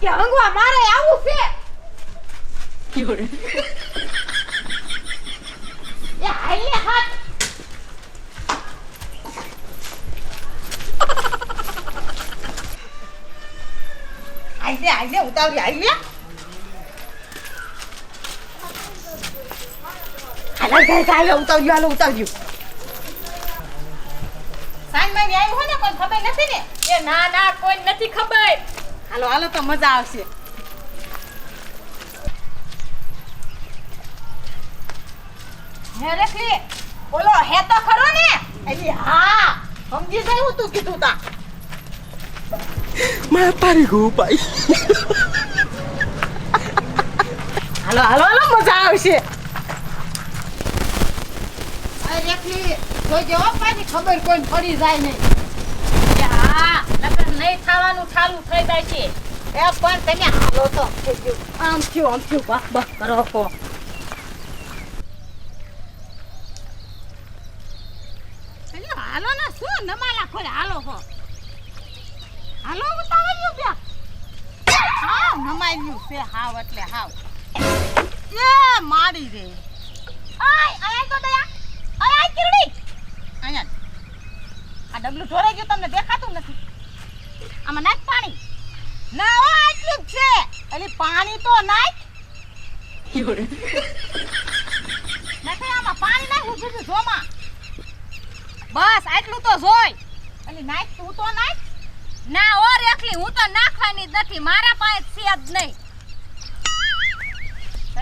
કે હંગવા મારે આવું છે એ હાલે હાથ આઈ ઉતાવળી આઈ લે હાલો ઉતાવળ્યું સાંજમાં આવ્યું હોય ને કોઈ ખબર નથી ને એ ના કોઈ નથી ખબર. હાલો તો મજા આવશે. હે રેખી બોલો હે તો ખરો ને અલી હા સમજી જાય તું કીધું તા मैं पारी गो भाई હાલો મજા આવશે. અરે રેખી કોઈ જવાબ પાછી ખબર કોઈ પડી જાય નહીં. હા લગન નહીં થવાનું ચાલુ થઈ જાય છે. એ પણ તમે હાલો તો આમ થયું બસ કરો કો હાલો ને શું નમાલા ખોલે હાલો હો હાલો ઉતાવળ્યું બે હા નમાયું છે હાવ એટલે હાવ એ મારી રે આય તો દયા આય કિરડી અહીંયા આ ડબલું ઢોરાઈ ગયું તમને દેખાતું નથી આમાં નાખ પાણી ના હો આટલું જ છે એટલે પાણી તો નાખ નાખે આમાં પાણી નાખ હું કીધું જોમાં બસ આટલું તો જોઈ એટલે નાખ તું તો નાખ ના ઓ રેખલી હું તો નાખવાની જ નથી મારા પાસે છે જ નહીં.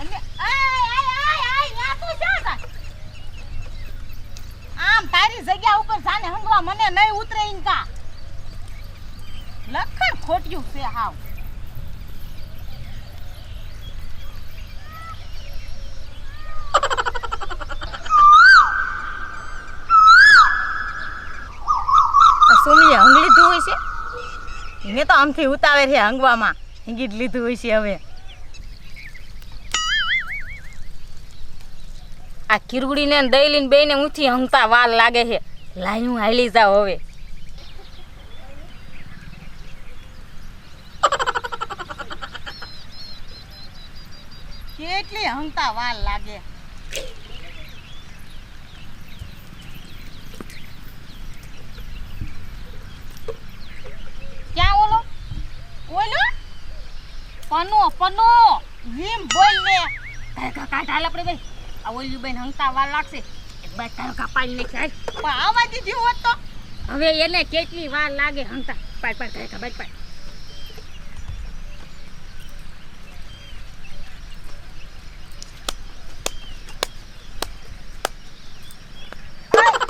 એટલે આય યા તું શું થાય આમ તારી જગ્યા ઉપર જાને હંગવા મને નહીં ઉતરે ઇનકા લખણ ખોટ્યું છે હાવ. સોમીએ હંગ લીધું હોય છે મેં તો આમથી ઉતાવે છે હંગવામાં હંગી જ લીધું હોય છે. હવે આ કિરગુડીને દઈલીને બેને ઊંથી હંગતા વાર લાગે છે. લાઈ હું હાલી જાવ હવે. કેટલી હંગતા વાર લાગે. ક્યાં ઓલો પનો વીમ બોલ ને કાઢ હાલ આપણે ભાઈ આ ઓલી બેન હંગતા વાર લાગશે. એક બાર તારો કાપાઈ નાખ પણ આવા દીધી હોત તો હવે એને કેટલી વાર લાગે હંગતા પાડ પાડ.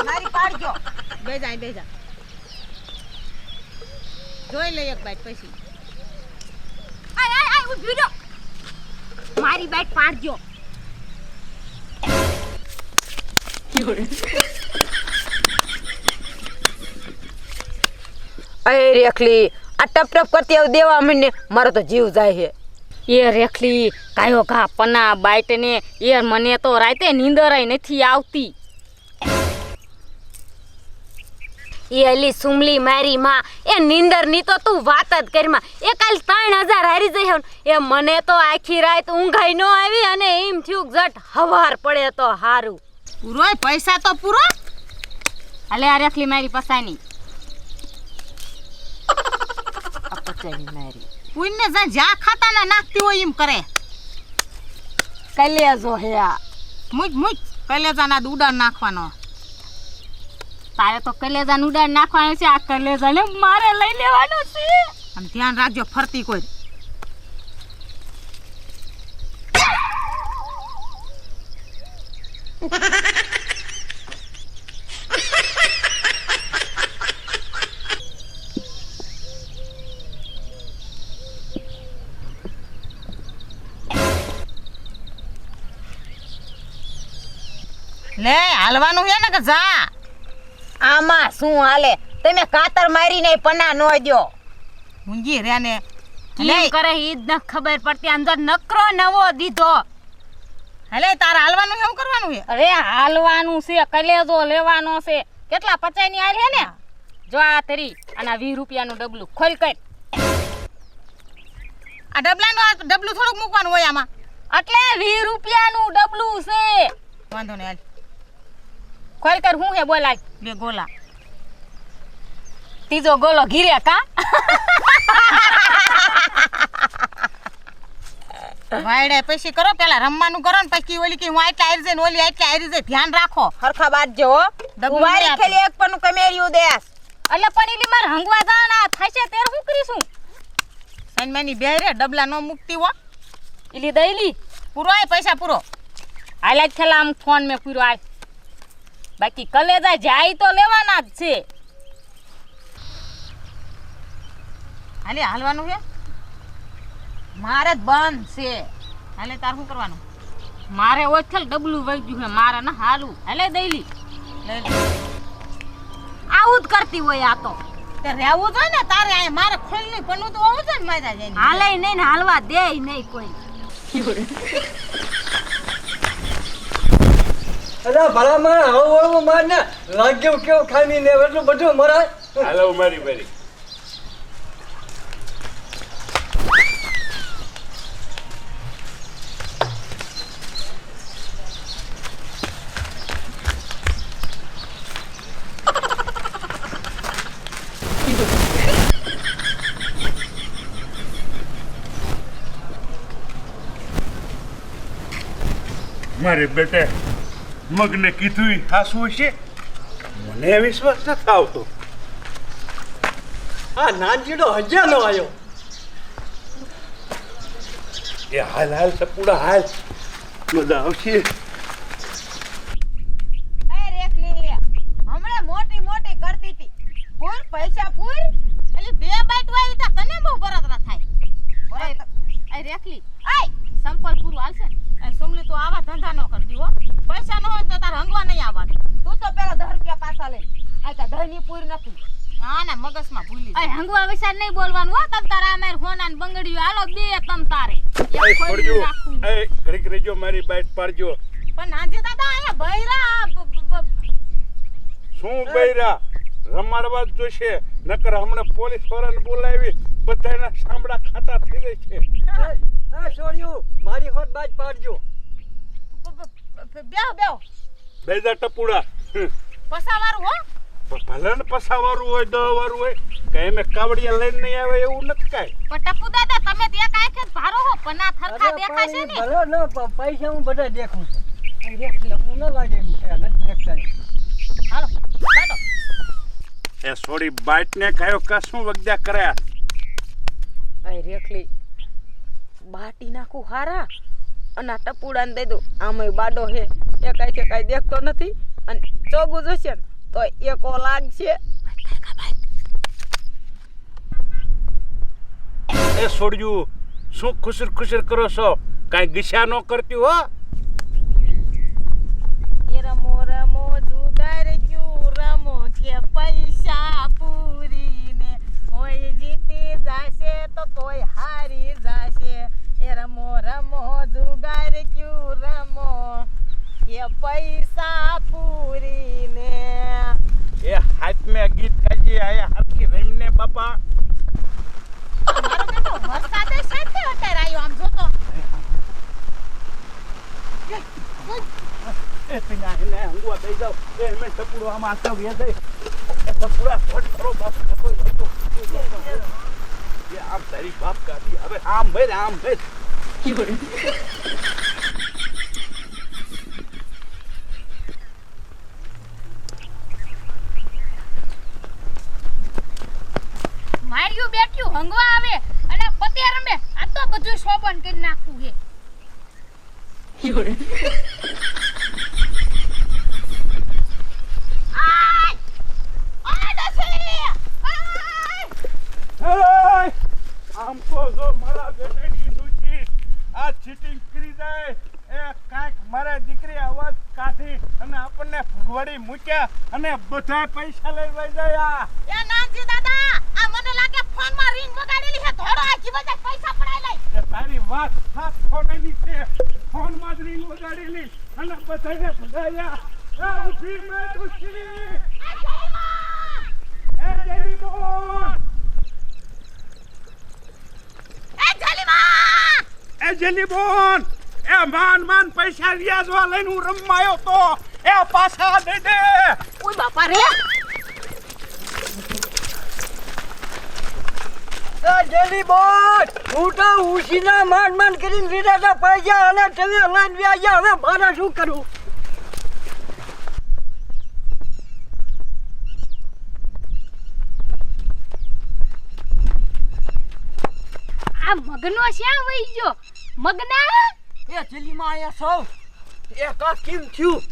મારી પાડજો બેજા જોઈ લઈ એક બાઈટ પછી આય ઊભી રહો મારી બેટ પાડજો. અરે રેખલી આ ટપ કરતી આવ દેવા મને મારો તો જીવ જાય છે. એ રેખલી કાયો ઘા પના બાઈટ ને એ મને તો રાતે નીંદરાય નથી આવતી. એ અલી સુમલી મારી માં એ નીંદર ની તો તું વાત જ કરીમાં એ કાલ 3000 હારી જઈ એ મને તો આખી રાત ઊંઘાઈ ન આવી અને એમ થયું જટ હવાર પડે તો હારું. પૂરો પૈસા તો પૂરો હાલે આ રેખલી મારી પસાની પચાની મારી પુણ્ય જ્યાં ખાતા ના નાખતી હોય એમ કરે. કલેજો હે આ મુજ કલેજાના દૂડા નાખવાનો. તારે તો કલેજા ઉડાડ નાખવાનું છે. આ કલેજા ને મારે લઈ લેવાનો છે. અને ધ્યાન રાખજો ફરતી કોઈ લે હાલવાનું છે ને કે જા. આમાં શું હાલે તમે કાતર મારીને પના નો દો ઊંઘી રે ને કેમ કરે ઈ જ ન ખબર પડતી. અંદર નકરો નવો દીધો. હલે તાર હાલવાનું કેમ કરવાનું છે? અરે હાલવાનું છે કલેજો લેવાનો છે. કેટલા 50 ની હાલ હે ને જો આ તરી આના 20 રૂપિયાનું ડબલું ખોલ કર. આ ડબલાનું આ ડબલું થોડુંક મૂકવાનું હોય આમાં. એટલે 20 રૂપિયાનું ડબલું છે. વાંધો નહીં હાલ ખોલ કર હું હે બોલાય. બે ગોલા. ત્રીજો ગોલો ઘીરે કા. વાયડે પછી કરો પેલા રમવાનું કરો ને પછી ઓલી કે હું આટલા આરી જાય ને ઓલી આટલા આરી જાય ધ્યાન રાખો. હરખા બાજજો હો ડબલું વારી નહીં ખેલી એક પનું કમેરિયું દેસ એટલે પણ એલી માર હંગવા જાના થશે તેર હું કરીશું. સનમાની બે રે ડબલા નો મુકતી હો. એલી દઈલી પૂરો આય પૈસા પૂરો. હાલ જ થેલા આમ ફોન મે પૂરો આય. બાકી કલેજા જાય તો લેવાના જ છે. હાલે હાલવાનું છે મારે જ બંધ છે હાલે તાર શું કરવાનું. મારે ઓછલ ડબલું વળગ્યું છે મારે ના હાલું. હાલે દઈલી લઈ લે આવું જ કરતી હોય આ તો. તે રહેવું જોઈએ ને તારે આ મારે ખોલની પન્નું તો હોવું છે ને મારા જઈને. હાલે નહીં ને હાલવા દે નહીં કોઈ. અરે ભલા મારા હળવું માર ને લાગ્યું કેવું ખામી ને એટલું બધું મરાય. હાલો મારી મારી મારે બેટે મગને કીધું હાસું હશે મને વિશ્વાસ નથી આવતો. આ નાનજીડો હજ્યા નો આવ્યો. એ હાલ હાલ સપુડા હાલ મજા આવશે. એ રેખલી હમણે મોટી મોટી કરતી હતી પૂર પૈસા પૂર એટલે બે બાઈટ વાવી તા તને બહુ બરતરા થાય. આ રેખલી આય સંપલ પૂરું હાલશે ને. એ સુમલી તું આવા ધંધા ન કરતી હો. પૈસા ન હોય તો તાર હંગવા નહીં આવવાનું. તું તો પેલા 10 રૂપિયા પાછા લે આ કા ધની પૂર નથી આના મગજમાં ભૂલી આ હંગવા વિશે નહીં બોલવાનું હો. તમ તારા અમાર હોના ને બંગડીઓ હાલો બે તમ તારે. એ છોડજો એ ઘડીક રહેજો મારી બાઈટ પાડજો. પણ નાનજી દાદા અહીંયા બૈરા શું બૈરા રમાડવા જ જોશે નકર હમણાં પોલીસ વાળાને બોલાવી બધાના સાંભળા ખાતા થઈ જાય છે. એ સોનિયું મારી હોત બાજ પાડજો. બેહો બેહો બેજા ટપુડા પસાવારું હો. ભલે ને પસાવાળું હોય 10 વાળું હોય કઈ મેં કાવડિયા લઈને નહીં આવે એવું નથી કાંઈ. પણ ટપુ દાદા તમે તો એક આંખે જ ભારો હો પણ આ થરખા દેખાય છે ને. ભલે ન પૈસા હું બધા દેખું છું. તમને ન લાગે એમ કે નથી દેખતા. હાલો કાઢો. એ સોરી બાઈટ ને કયો કા શું વગદ્યા કર્યા. અય રેખલી બાટી નાખું હારા અને આ ટપુડાને દઈ દઉં આમાંય બાડો હે એ કાંઈ દેખતો નથી અને ચોગું જશે ને તો એકો લાગશે. એ છોડ્યું શું ખુશર ખુશર કરો છો કાંઈ દિશા ન કરતી હો. એ રમો રમો જુગાર ક્યું રમો કે પૈસા પૂરીને કોઈ જીતી જાશે તો કોઈ હારી જાશે. એ રમો રમો જુગાર ક્યું રમો કે પૈસા પૂરીને. એ હાથ મેં ગીત કાઢી આયા હરકી રહીને બાપા. મારો બેટો વરસાદે સાથે અત્યારે આવ્યો આમ જોતો. એ પિના એને હંગવા દઈ જાવ એ મેં ટપુડો આમાં આતો વે દે એ ટપુડા છોડ કરો બાપ ખબર પડતો એ આમ તારી બાપ કાઢી હવે આમ ભાઈ માર્યું બેઠ્યું હંગવા આવે અને પતે રમે. આ તો બધું શોભન કરી નાખવું છે. આમ તો જો મારા બેટાની દુચી આ ચીટિંગ કરી જાય એ કાંઈક મારા દીકરી અવાજ કાઢી અને આપણને ભગવાડી મૂક્યા અને બધા પૈસા લઈ વઈ ગયા. એ નાનજી દાદા આ મને લાગે ફોનમાં રિંગ વગાડેલી છે. ધોડો આ જીવન પૈસા પડાઈ લઈ. એ તારી વાત સાફ ખોટેલી છે. ફોનમાં જ રીંગ વગાડેલી અને બધાને ભગાયા. એ ઉઠી મેં દુચી એ જેલી બોલ એ જલીમા જલીબોન એ માન પૈસા વ્યાજવા લઈને હું રમવા આવ્યો તો એ પાછા દે દે. ઓય બાપા રે જલ્દી બોલ હું તો ઉસીના માન કરીને લીધા હતા પૈસા અને તમે લઈને વ્યાજ્યા હવે મારે શું કરું આ મગનો શ્યાં વહી ગયો મગના એ જલ્દીમાં આયા સૌ એ કા કેમ થયું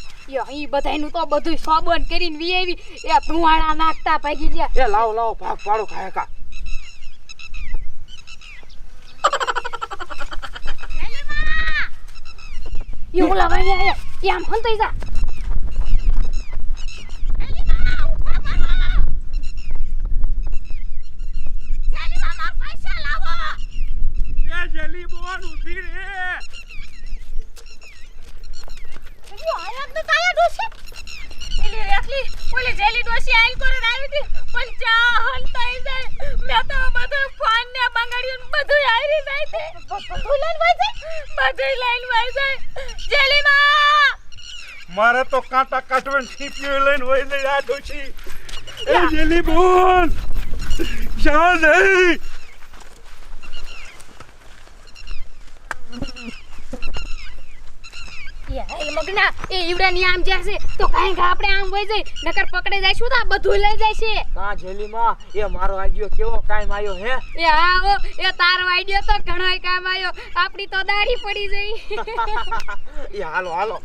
ઈ બધાયનું તો બધું સાબન કરીને વી આવી એ ધુવાણા નાખતા ભાગી ગયા એ લાવો ભાગ પાડો ખાય કા ઈ ઓલા ભાઈ આયા ઈ આમ હંતાઈ જા એ જલીબોન ઊભી રે. આયા તો કાયા ડોસી એલી રેખલી ઓલે જેલી ડોસી આઈલ કરે આવી હતી પણ ચા હલતાઈ જાય મેં તો બધું ફોન ને બંગાડ્યું બધું આવી જાય છે બધું લઈને વાઈ જાય બધું લઈને વાઈ જાય જેલી માં મારે તો કાંટા કાઢવાની સીપીઓ લઈને વહી જઈ આ ડોશી. એ જલીબોન જા નહીં. એ મગના એ ઈવડાની આમ જાશે તો કાંઈ આપણે આમ વઈ જઈ નકર પકડે જાયશું તો આ બધું લઈ જાય છે કા જેલીમાં એ મારો આઈડિયો કેવો કામ આવ્યો હે એ આવો એ તારો આઈડિયો તો ઘણોય કામ આવ્યો આપણી તો દાઢી પડી જઈ એ હાલો